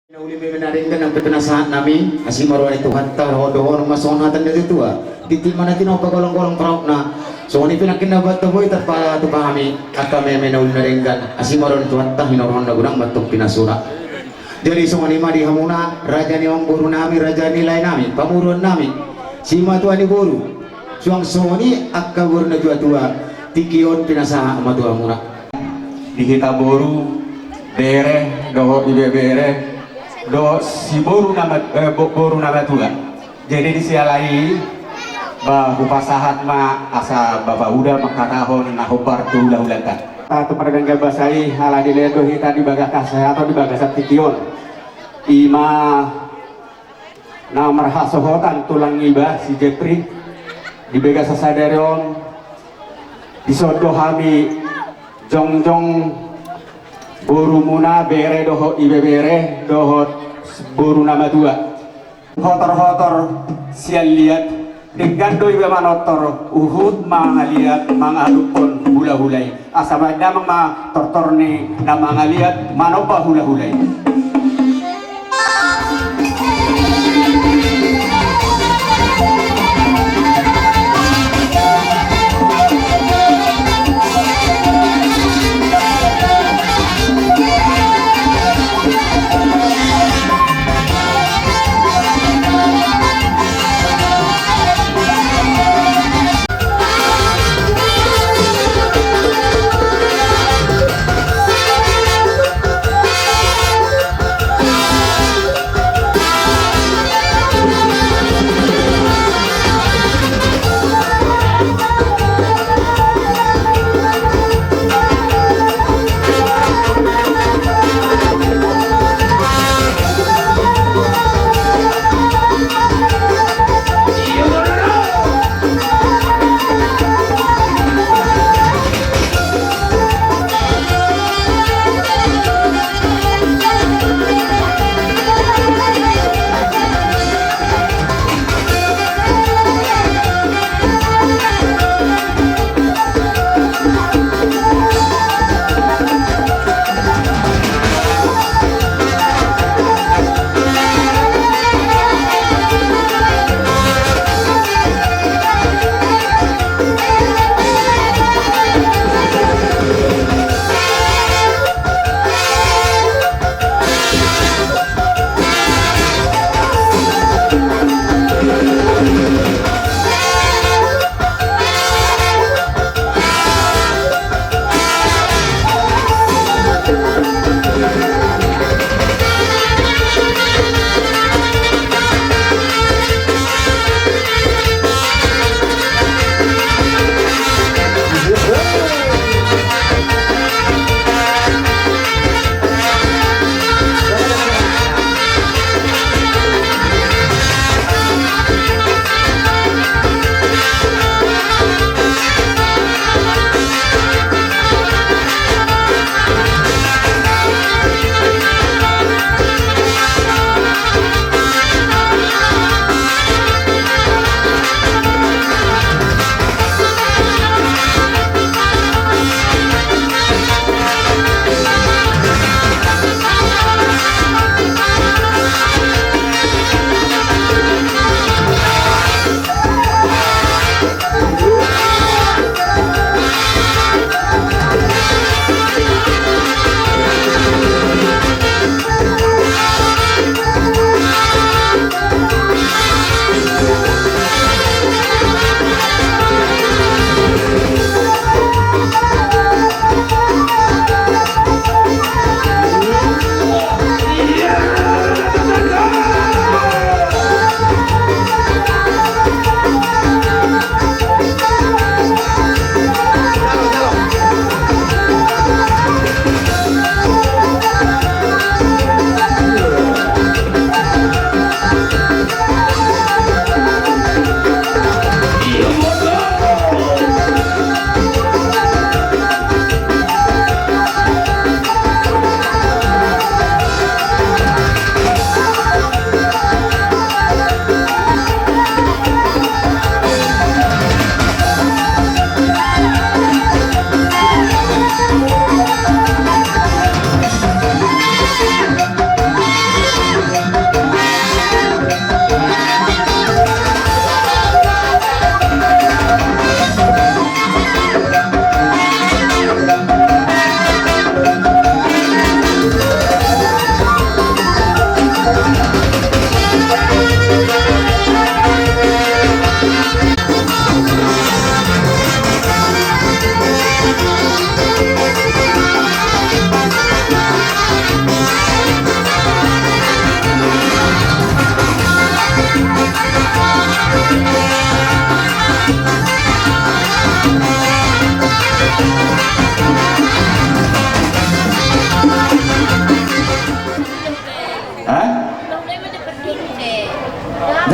Uli menaringkan ang penasahan namin asi maruan itu hatta rodo masonatan dari tua titi mana tino pagolong-golong prauk na so ni pinakinabat to boy terpa tu kami atta me uli naringkan asi maruan itu hatta hinoron na gurang batuk pinasura jadi so ni madi hamuna raja ni guru nami raja nilai nami pamuruan nami sima tua ni guru suang soni akka guru na tua tikion pinasaha amatua muna di kita boru bere doho ibe bere do si boru nama tua jadi disialai bah upasahat ma asa bapak udah makatahon nah hobar tu ulah-ulahkan atau pada gangga basai ala diledo hita di bagas kasih atau di bagas tikion ima na marhasohotan tulang iba si Jepri di bagas sasadarion di sodo hami jongjong boru muna bere doho ibe bere doho boru nama dua hotor sial liat dengan do ibe manotor uhud mangaliat mangalupon hula hulai asabada ma tortor ni na mangaliat manoba hula hulai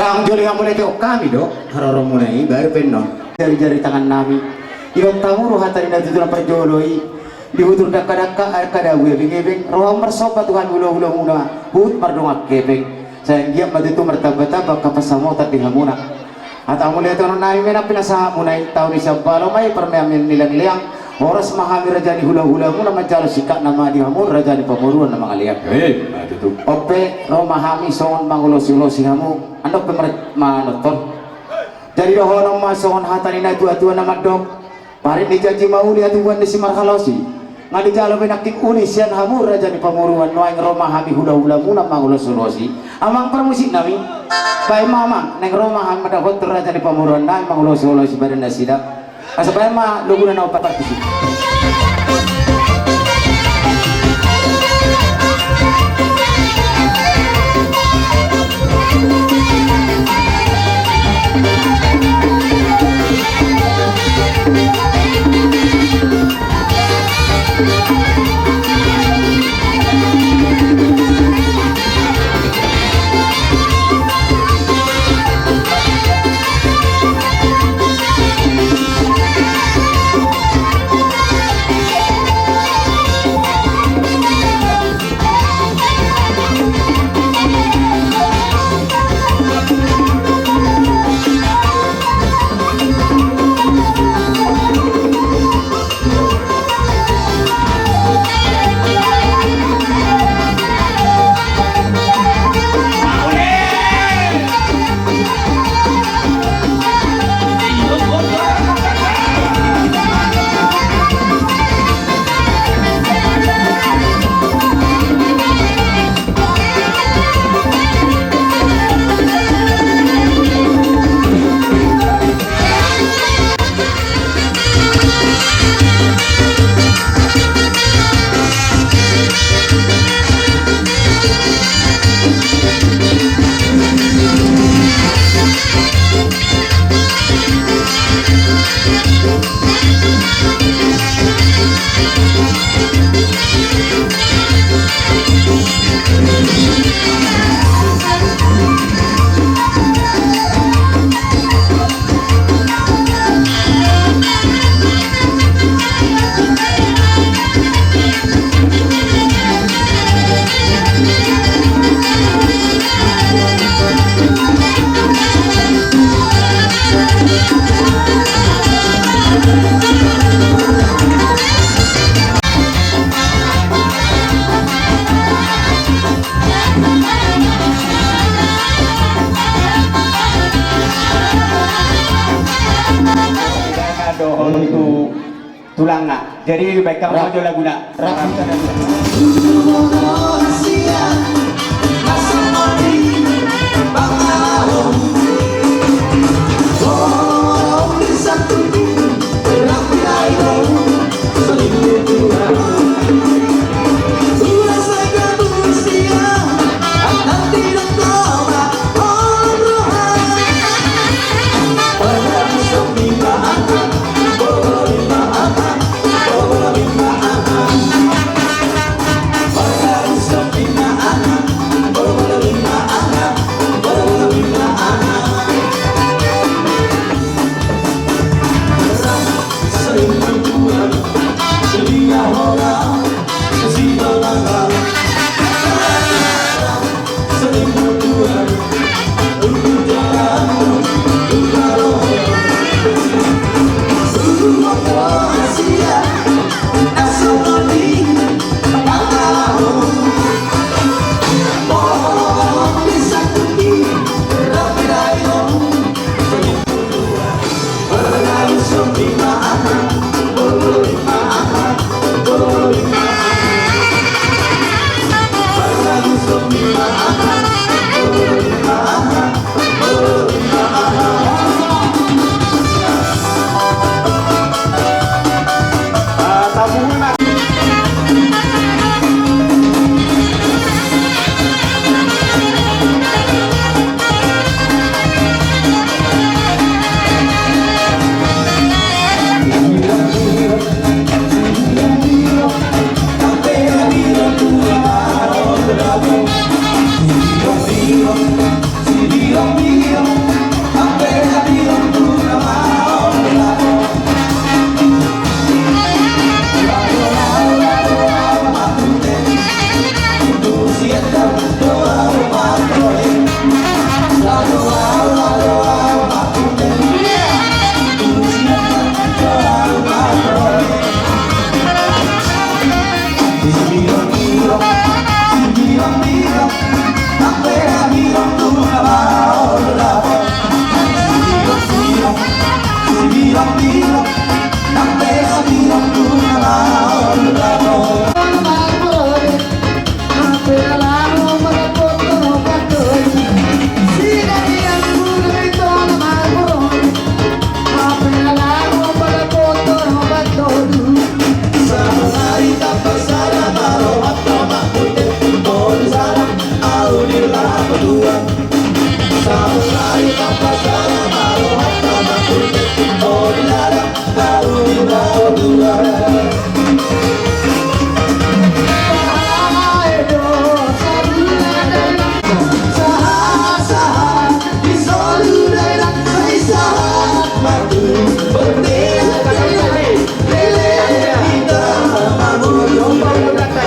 Kang joli kamu lagi kami dok, haroro mulai baru penon jari-jari tangan nami. Iwan tamu roh hatari na tutulan perjoloi, dihutur daka-daka kada webeng-ebeng, roh mersopa Tuhan ulo-ulo muna, hut mardongak kebeng. Sayang dia madu itu mertabak-tabak kapasamo tati hamuna. Atau mulai tahun nami mena pinasaha munai tahun isya balomai permeamin nilang-liang. Horas mahami raja di hula-hula muna majalo sikak nama di hamur raja di pamuruan nama kalian. Itu. Ope roh mahami songon mangulosi-ulosi hamu. Andok pemerintah manotor. Jadi dohono masongon hatani na tua-tua nama dok. Parit di janji mau lihat tuan di simar halosi. Ngadi jalo penakin unisian hamur raja di pamuruan noeng roh mahami hula-hula muna mangulosi-ulosi. Amang permusik nami. Baik mama neng roh mahami madakot raja di pamuruan noeng mangulosi-ulosi badan nasidak. Asapaya ma lugu na naupatak isi. Itu tulang nak. Jadi baik kamu aja lagu nak.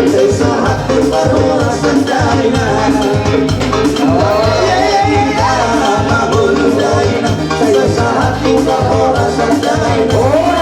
sa hati parola sandaina mabuldaina sa hati parola sandaina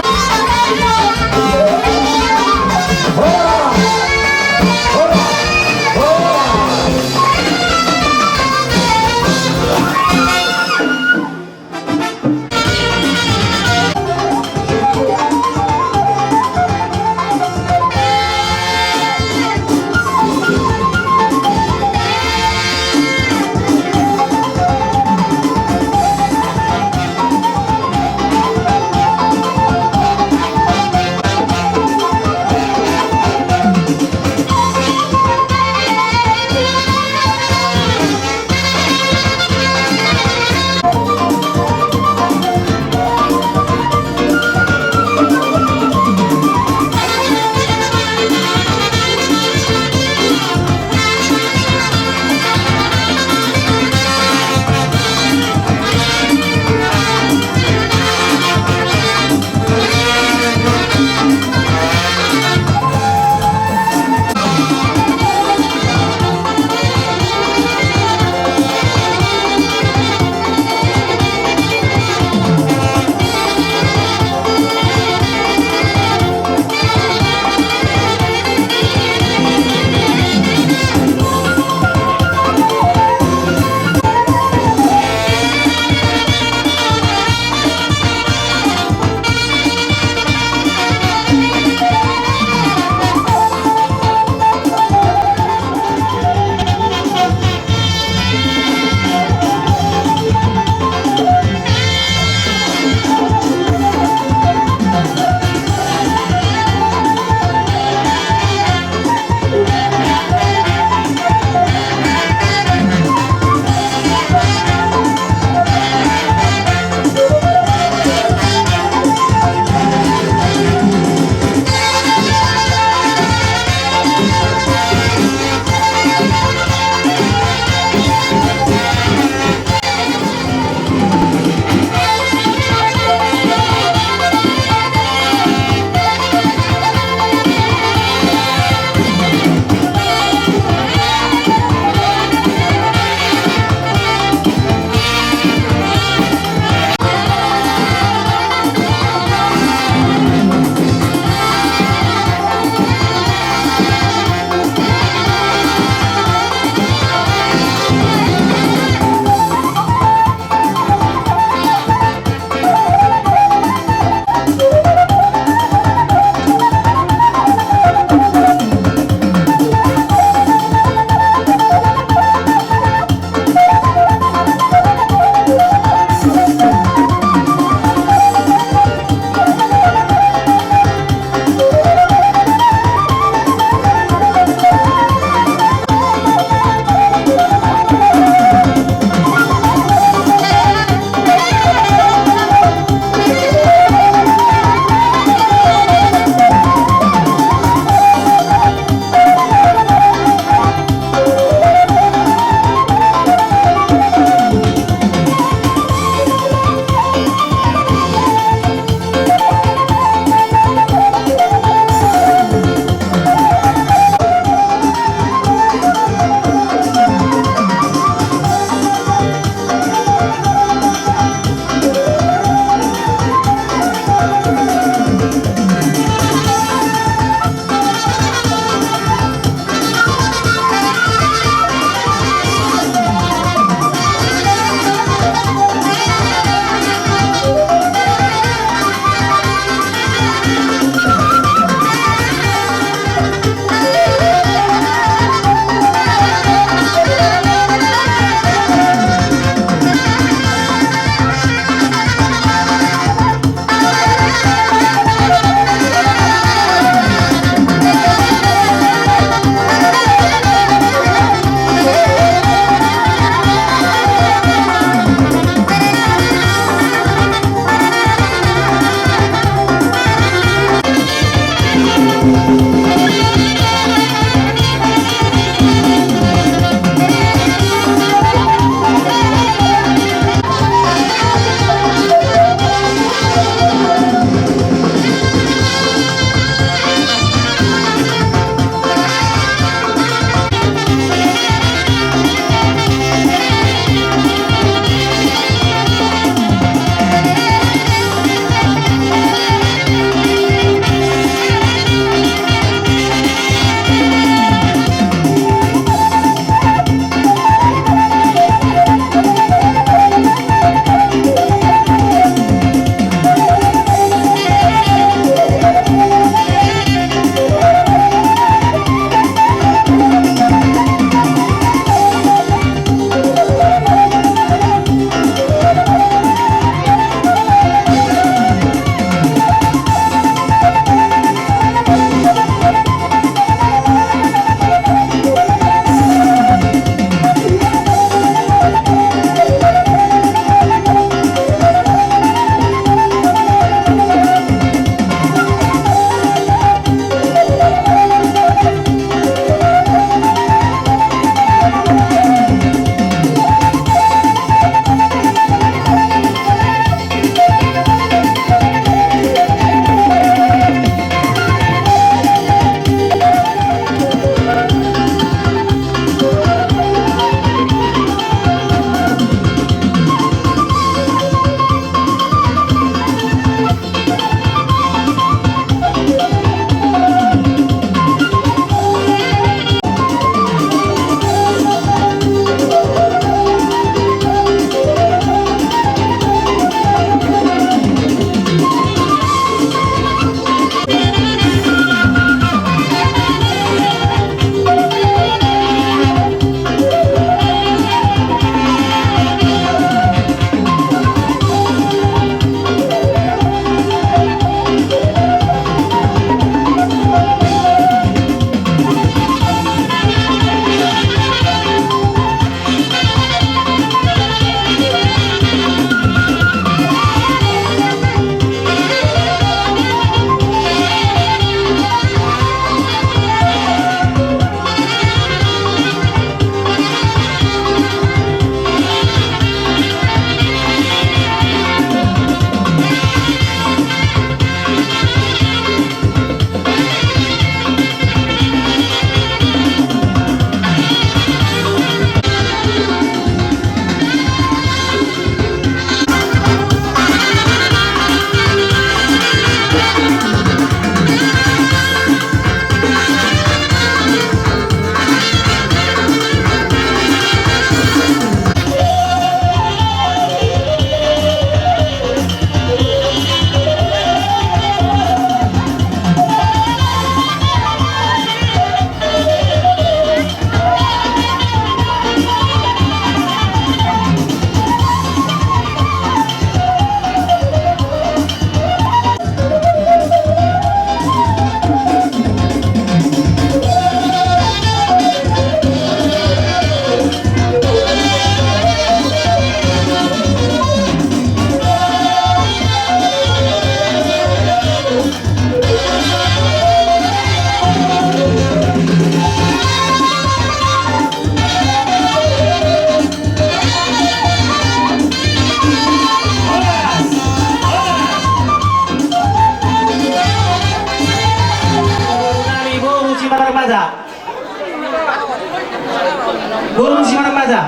Guru si mana maza?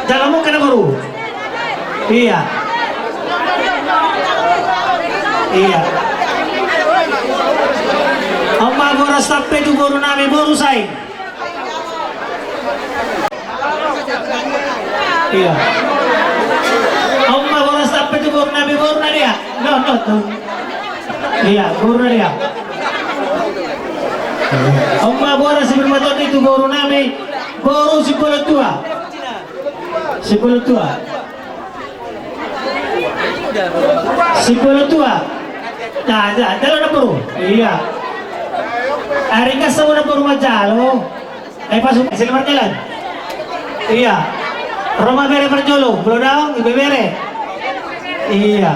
Jalanmu kena guru. Iya. Iya. Amma gora sampai tu guru nami guru sai. Iya. Amma gora sampai tu guru nami dia. No. Iya, guru dia. Amma gora si bermaton itu guru nami guru si tua. Sepuluh tua. Nah, jalan na bro. Iya. Ari ka sa una bro majalo. Ay pasok silmar jalan. Iya. Roma bere perjolo, belum daw, ibebere. Iya.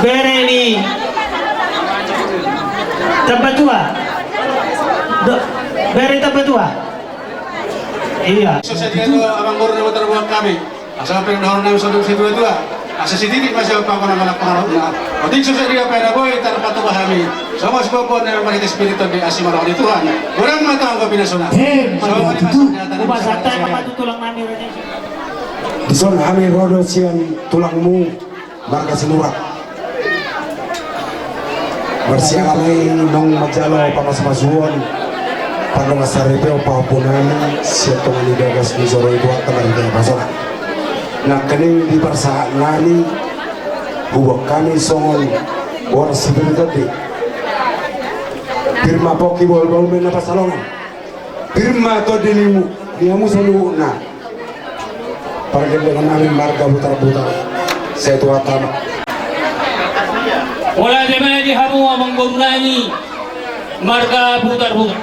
Bere ni tempat tua. Bere tempat tua. Iya. So sa dito abang guru na matarbuhan kami. Asa pa nahon namin sa dua. Asa si titik masih pa ko na malak pangarap na. O din so sa dia pera boy tar patubahami. So mas boko na manit espiritu di asimaro ni Tuhan. Urang mata ang pinasuna. Ubasatan mapatutulang nami rin. Dison kami rodo siang tulangmu marga sinurat. Bersiang kami nong majalo pamas-masuan. Pano masaripeo pahapunan siya tumani gagas ni Zoro itu akan ada pasok. Nah kini di persaat nani buat kami songon war sebelum tadi. Firma poki bol mena pasalongan. Firma to dinimu diamu selalu na. Pergi dengan kami marga butar-butar. Saya tua tamat. Wala naman di hamu amang gumnani marga butar-butar.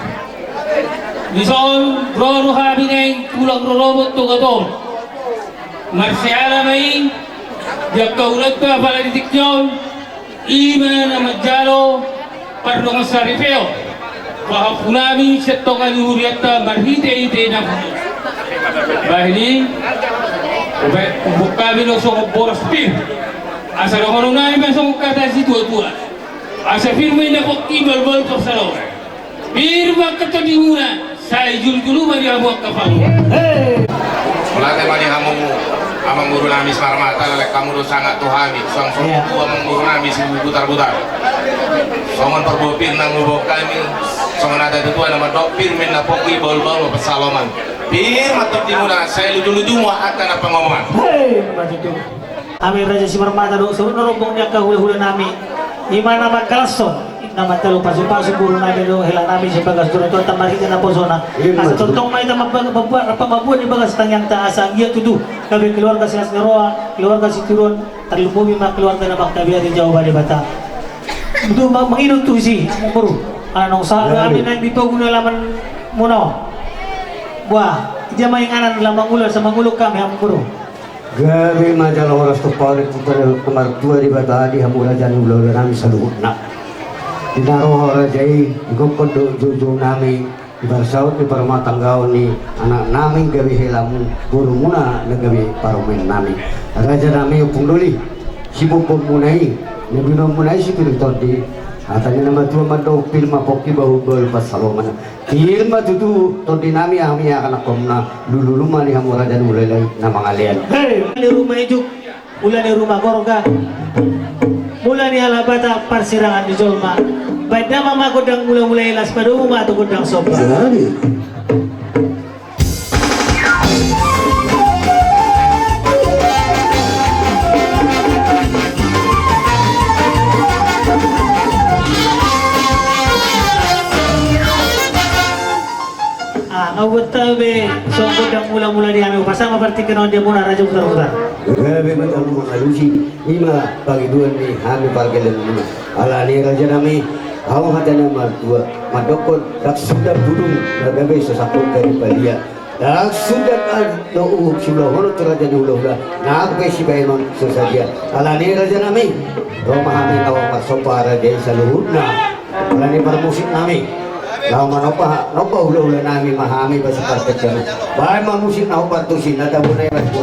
Dison roro habineng tulang robot to gaton. Marsiala mai jakaulat pa pala ditikyon ima na majalo parlo ng saripeo. Pahapunami sa tonga luriata marhite-hite na puno. Bahini kami no so boras pir. Asa no kono nai masong kata si tua-tua. Asa firme na ko ibal-bal pa sa lawa. Firma kata di muna. Saya jul-julu mari amuak kapamu. Mulai mari hamu amang guru nami Smarmata lelek kamu do sangat tuhami sang tua amang guru nami si butar-butar. Songon perbopir nang lubok kami. Songon ada tuan nama dopir men na poki bol-bol pesaloman. Bir matap di muna saya luju-luju mau akan apa ngomongan. Ami Raja Smarmata do so rombong niya ka hula-hula nami. Imana magkalson. Nama telu pasu-pasu guru nami do hela nami si bagas duro to tamari na po zona. Asa tontong may mabuan ni bagas tangyang taasa iya tudu. Kami keluarga si Asneroa, keluarga si Turun, terlumumi mak keluarga na Bangkabia di Jawa Bali Bata. Itu manginut tu si guru. Anong sa kami nang dito guna laman muno. Wah, dia main anan lamang ular sa mangulok kami ang guru. Gabi majalah oras tu paling putar kemar tua di Bata di hamula janu ular nami saluhut nak. Dinaruh rajai gopon do juju nami bersaut di perma tanggau ni anak nami gabi helamu guru muna negabi paromen nami raja nami upung doli sibuk pemunai nabi munai si pilih tadi atanya nama tua mado pilma poki bahu bol pasaloman pilma tutu tadi nami ami akan komna dulu rumah ni hamu raja mulai nama ngalian di rumah itu ulah di rumah gorga mula ni halabata persirangan di Jolma. Pada mama kodang mula-mula ilas pada rumah atau kodang sopa. Awat tabe so kodang mula-mula di ame pasang berarti kena dia muna raja putar-putar. Gabi macam malusi lima pagi dua ni kami pargelan lima. Ala ni raja nami awang hati nama dua madokon dak sudah burung gabi sesakut dari balia. Dak sudah no sudah hono raja ni ulah nak besi bayon sesaja. Ala ni raja nami Roma kami awang masopa raja saluhuna. Ala ni musik nami. Lama nopa ulah nami mahami basi parkejan. Bae musik nau partusin ada bunai raja.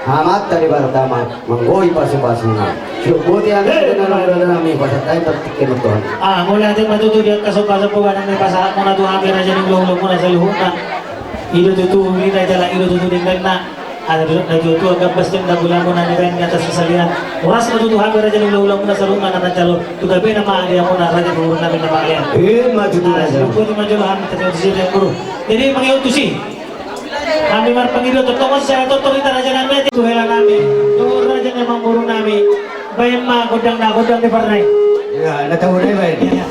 Hamat tadi pertama menggoi pasu-pasuna. Syukuti ang sinanong namin pasatay pagtikin ito. Mula natin matuto diyan kasok-kasok po ng may pasahat mo na tuhang kaya dyan yung lolo mo na sa luhon na ilo tutu, hindi na dala ilo tutu din na nagtutu ang gabas din na gula mo na nikain nga sa salihan. Oras matutuhan kaya dyan yung lolo mo na sa luhon na natalo. Tugabi na maalihan mo na radyo puro namin na maalihan. Matutunan siya. Pwede majulahan kita sa sila guru. Jadi mangyutusi. Kami mar Panginoon, totoo sa totoo kita na dyan namin. Tuhela namin. Tuhol na dyan yung mangmuro namin. Bayang godang na godang ni Parnay. Ya, natawa na yun.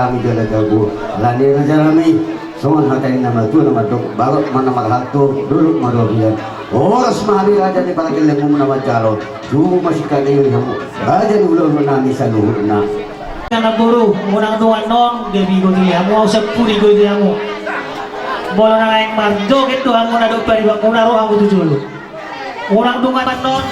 kami jalan jago lani rajalami songan hatain nama tu nama dok balok mana maghanto dulu marobian oras mahali raja ni para kelemu nama jalo tu masih kali hamu raja ni ulo nami sa luhur na Anak buru, unang tuan non, gabi ko dia, mo sa puri ko dia mo. Bolo na ngayon mardo, ito ang muna doon pa rin, muna ro ang utujulo. Unang tungan non.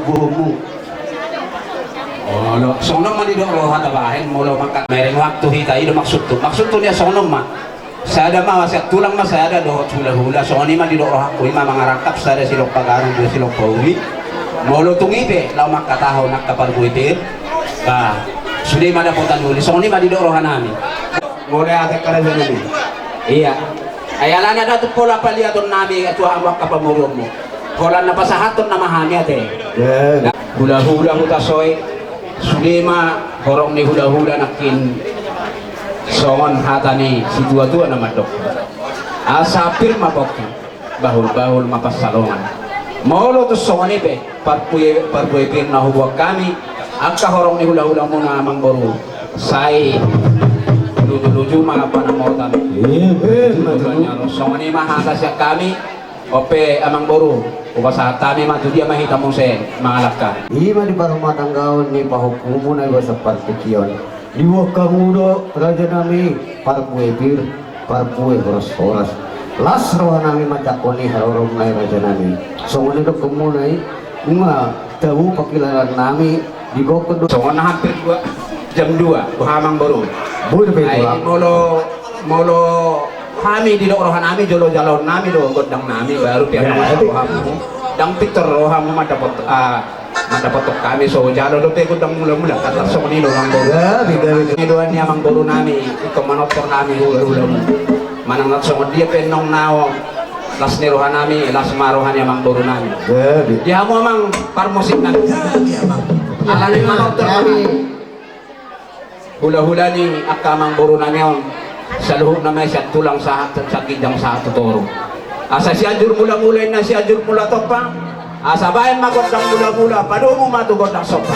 bumu. Oh, lo, sonom man di roha tabahin mo lo mangkat mereng waktu hita itu maksud tu dia sonom mah. Saya ada mah saya tulang mah saya ada doh hula-hula soalnya mah di roha ko ima mangarangkap saya silok pagarang dia silok pauli. Mau lo tungibe lau mangkat tahu nak kapal kuitir. Bah, sudah mana potan huli soalnya mah di roha nami. Mulai ada kerajaan ini. Iya. Ayalana datu pola paliaton nami atu ambak kapamurmo. Pola na pasahaton na mahani ate. Ya, Hula-hula hutasoy. Sulema horong ni hula-hula nakin songon hatani si tua-tua nama dok asapir mapok bahul-bahul mapasalongan maulo tu songon ibe parpuye pir na hubuak kami angka horong ni hula-hula muna amang boru sai luju-luju mga panamotan songon ima hata siya kami ope amang boru upasa kami matu dia mahita mo sen mangalakkan ima di rumah tanggaon ni pahukumu na iwa sa partikiyon. Liwag ka mudo, raja nami, parpuepir, parpue horas-horas. Las rawa nami matakoni harorong na raja nami. So ngunit ko muna nga tahu pakilaran nami di Gokondo. so na hampir jam 2 buhamang baru Boleh ay betul. molo kami di rohan nami jolo jalon nami do godang nami baru Ya, piano tapi- rohamu dang Victor rohamu madapat kami so jalo do pe godang mula-mula kata so ni do mang baru Ya, beda-beda. ni doan ni amang baru nami iko manotor nami hula-hula manang nat so dia penong nao las ni rohan nami las marohan ni amang baru nami Ya, beda. dia mo amang parmusik nami alani manotor kami hula-hula ni akamang baru nami on sa luhog na may siya tulang sa kijang sa tutoro asa si ajur mula-mula na si ajur mula topa asa bayan magondang mula-mula pado mo matugod ang sopa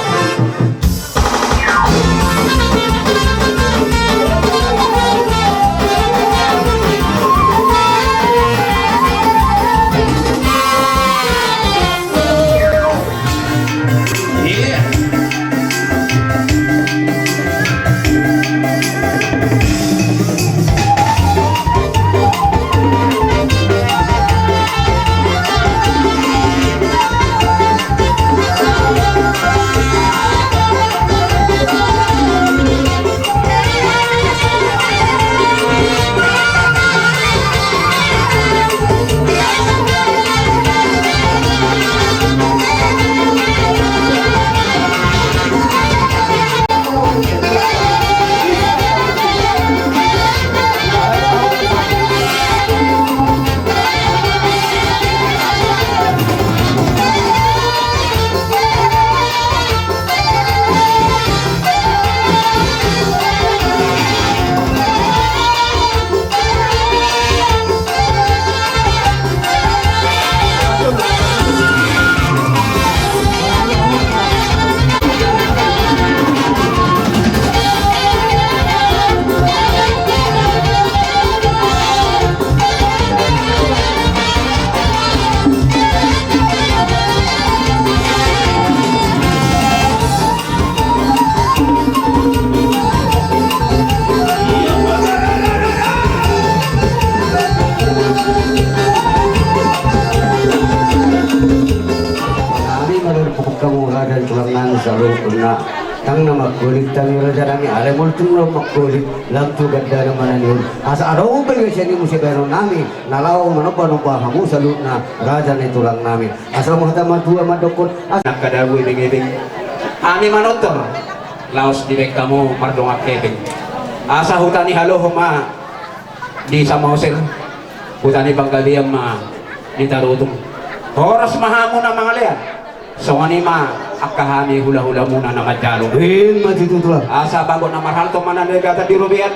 dan tulangan selalu kena tang na magkulit tang raja nami ale multung na magkulit lagtu ganda naman yun asa araw ba siya ni musibero nami nalaw manopa hamu salut na raja ni tulang nami asa mo hata madua madokon nakadagoy bing-ibing ani manotor laos di kamu mardong akebing asa hutani halohoma di Samosir hutani Pangkaliyam di Tarutong oras mahamo na mga liyan so ma akahami hula-hula muna na madyalo matitutulah asa bago na marhalto mananegata di Rubian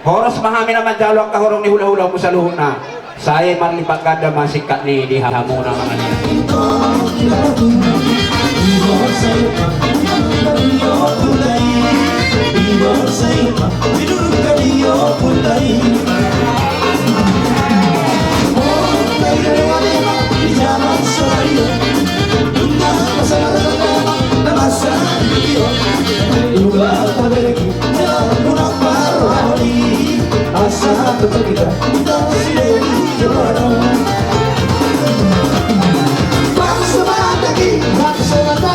oras mahami na madyalo akahorong ni hula-hula mo sa luhon na saya marlipagkada masikat ni di hamo na mga liyan Bangsa lagi, bangsa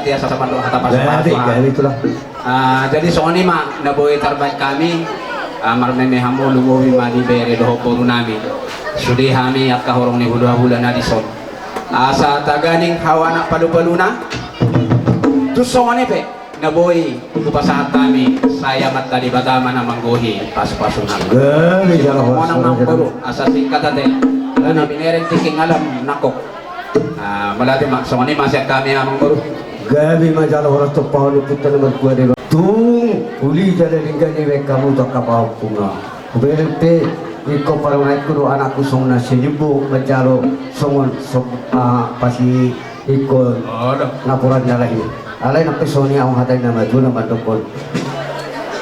Tiasa sama doa kata Gabi itulah. Jadi soalnya mak naboy terbaik kami marmeme hamu lumowi madi bere doho poru nami sudi hami at kahorong ni hulu bulan adison asa taganing hawana palu-paluna tu soalnya pe naboy upasahat kami saya mat tadi batama na manggohi pas-pasunan Gabi jalan monang nampuru asa singkat ate na binereng tiking alam nakok malati mak soalnya masih kami amang baru Gabi majalah orang tu pahal putar nomor 2 dia. Tung uli jalan hingga ni kamu tak kapau punga. Berarti iko parangai kudu anakku songna senyubu majalah songon pasi iko laporan jalan ini. Alai nak pesoni awang hatai nama tu nama dokon.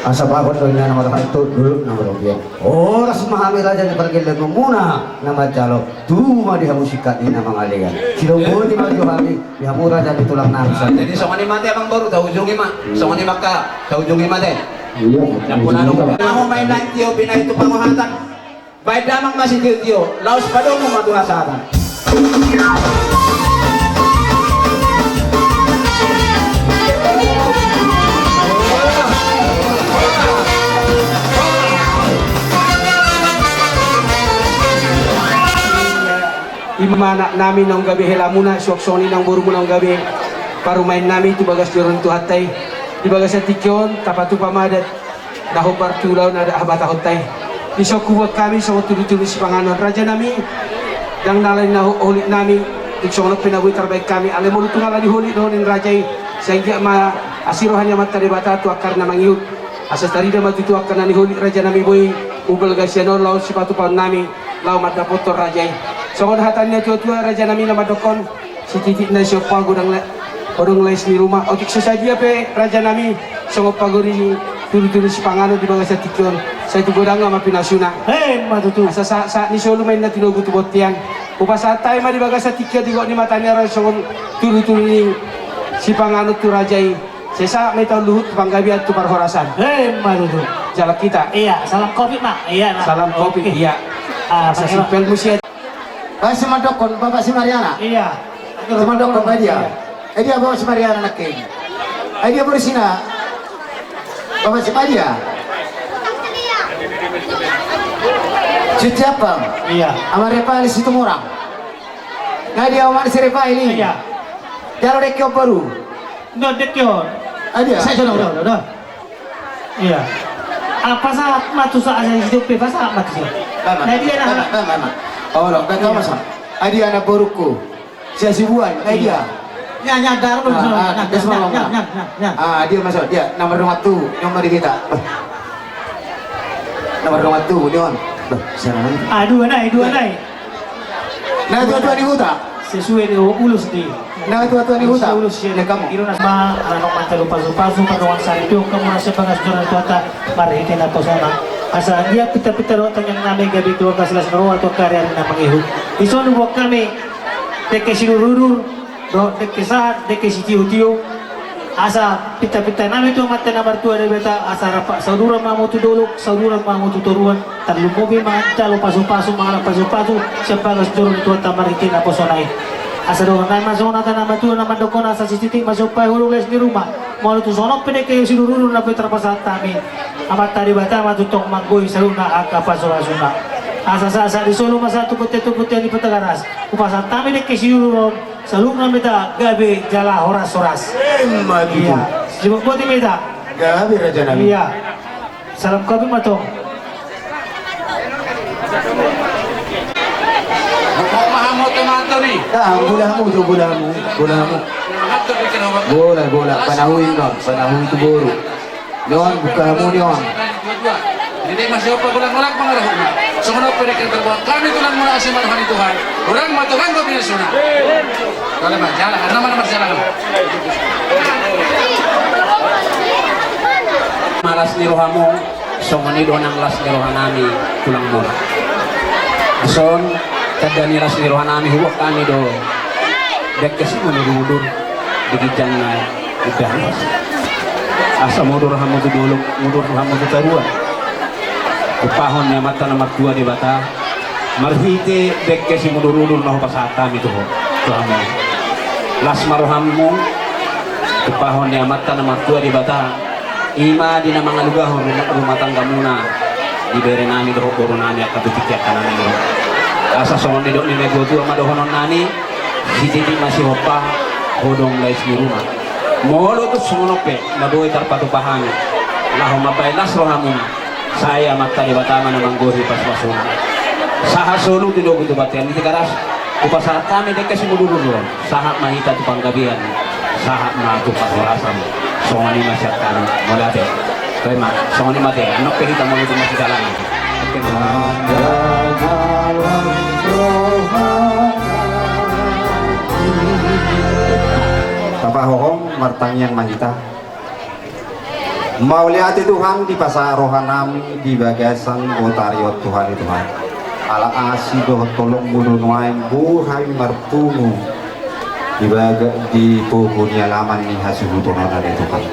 Asa bagot tu nama orang itu dulu nama robian. Oh ras mahami raja ni pergi lagi muna nama jalo. Tu mah dia musikat ni nama ngalian. Silonggo di maju kami. Ya murah jadi tulang nangsa. Jadi songani mati abang baru tahu ujungi mah. Songani maka tahu ujungi mati. Iya. Yang pun anu mau main naik tio bina itu pamahatan. Baik damang masih tio. Laos padomu matu rasatan. Imana namin ng gabi helamuna suaksoni ng buru ng gabi parumain namin tu bagas joron tu hatay di bagas sa tikyon tapatu pamadat daho partulaw na habata hotay di kuwag kami sa tuloy-tuloy si panganon raja namin dang nalay na ulit namin iksonok pinabuhi terbaik kami alam mo luto nga lang huli doon ng rajay sa hindi asirohan niya matalibata tu akar na mangihut asas tari na matutuak ka na ni huli raja namin boy ubal gasyanon law si patupaw namin law matapotor rajay. So kung hatannya tua-tua raja namin na madokon si titik na siya pagod ang lais ni rumah o tikso sa dia pe raja namin so pagori tulu-tulu si pangano di mga sa tikyon sa ito godang nga mapinasuna matutu sa ni solo may na tinugot botian upasa tayo ma di baga sa tikyo di ni matanya ran so tulu-tulu ni si pangano tu rajay sesa may taon luhut panggabi at tu parhorasan matutu jala kita Iya, salam kopi mak. Iya, nak. salam kopi iya sa simpel mo siya. Si Madokon, Bapak si Mariana. Iya. Si Madokon ba dia? Dia bawa si Mariana nak keng. Dia bersina. Bapak si Maria. Si siapa? Iya. Amar Repa di situ murang. Dia omar si Repa ini. Iya. Jalo dekyo baru. No, dekyo. Dia. Saya sudah. Iya. Apa saat matu saat saya hidup bebas saat matu. Nah dia nak. Oh, lo, kata masa. Dia anak baruku. Saya sibuan. Dia. Nyadar belum? Dia masuk. Dia nomor rumah tu, nomor kita. Nomor rumah tu, dia on. Sana nanti. Dua nai. Nah, tua-tua di hutan. Sesuai dengan ulus di. Nah, tua-tua di hutan. Ulus Ya kamu. Iruna ma anak mantel pasu-pasu paduan sari piung kamu nasi pangas joran tuata maritin atau sana. Asa dia pita-pita rotan yang nami gabi dua kasilas naro atau karya na mangihut. Isono buat kami deke silururur, deke saat, deke sitiu-tiu. Asa pita-pita nami tu mata na bartua de beta asa rapa saudura mamu tu doluk, saudura mamu tu toruan, tarlu mobi ma calo pasu-pasu mangala pasu-pasu sepagas joran tuata maritin atau sonai. Asa doon na masona ta na matu na mandokon asa sisiting masupai hulu les di rumah. Mau tu sonok pede ke silururur na petra pasat kami. Amat tadi bata matutong manggoy saluna aka pasurasuna. Asa di solo masa tu pute di petagaras. Upasa tami de kesiurun saluna meta gabe jala horas-horas. Iya. Sibuk boti meta. Gabi raja nabi. Iya. Salam kopi matong. Mau mahamu tomato nih. Bulamu. Bola. Panahuin don. Panahuin tu boru. Don, buka hamu don. Jadi masih apa gulang-gulang pengaruh. Semua pada kita berbuat kami tulang mula asim marhani Tuhan. Orang matukan kau punya sunnah. Kalau majalah, nama majalah. Malas ni rohamu, songoni donang las ni rohanami tulang mula. Son, kada ni las ni rohanami huwag kami do. Dek kasi mo ni rudur, digijang na udah. asa mundur hamu tu dulu mundur hamu tu tarua upahon ya mata nomor 2 di bata marhite dek kesi mundur nah pasata itu ho tu hamu las maruhamu upahon ya mata nomor 2 di bata ima di nama ngaluga rumah tangga muna di bere nani doh nani akan tiket kanan ini asa songon di dok ni nego tu ama dohonon nani si titik masih hopa hodong lais di rumah molo tu sonope madoi tarpatu pahani lah mapai nasro hamun saya mata di batama namang gohi pas masuna saha solu tidak butuh batian di tegaras upasar kami dekat si mudulur saha mahita tu panggabian saha ma tu pasarasam songani masyarakat molate terima songani mate anak kita mau itu masih jalan Tapahohong martangyang mahita mau lihat Tuhan di pasar rohanami di bagasan otario Tuhan itu ala asi doh tolong bunuh nuain buhay martunu di pupunya laman ni hasuhutonan dari Tuhan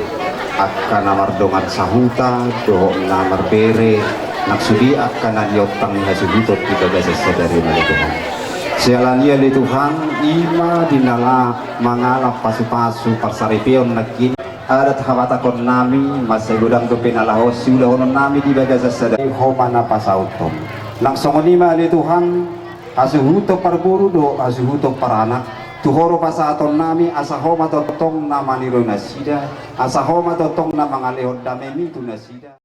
akan namar dongan sahuta doh namar bere naksudi akan nadiotang ni hasuhutot di bagasan sadari dari Tuhan sialania di Tuhan ima dinala mangalap pasu-pasu parsaripion nagkin ada tahawatakon nami masay gudang dupinalahos siulahon nami di bagasan sadari homana pasautom langsung lima di Tuhan asuhuto parburu do asuhuto paranak tuhoro pasaton nami asahoma totong nama niro nasida asahoma totong nama ngalehon damemi tu nasida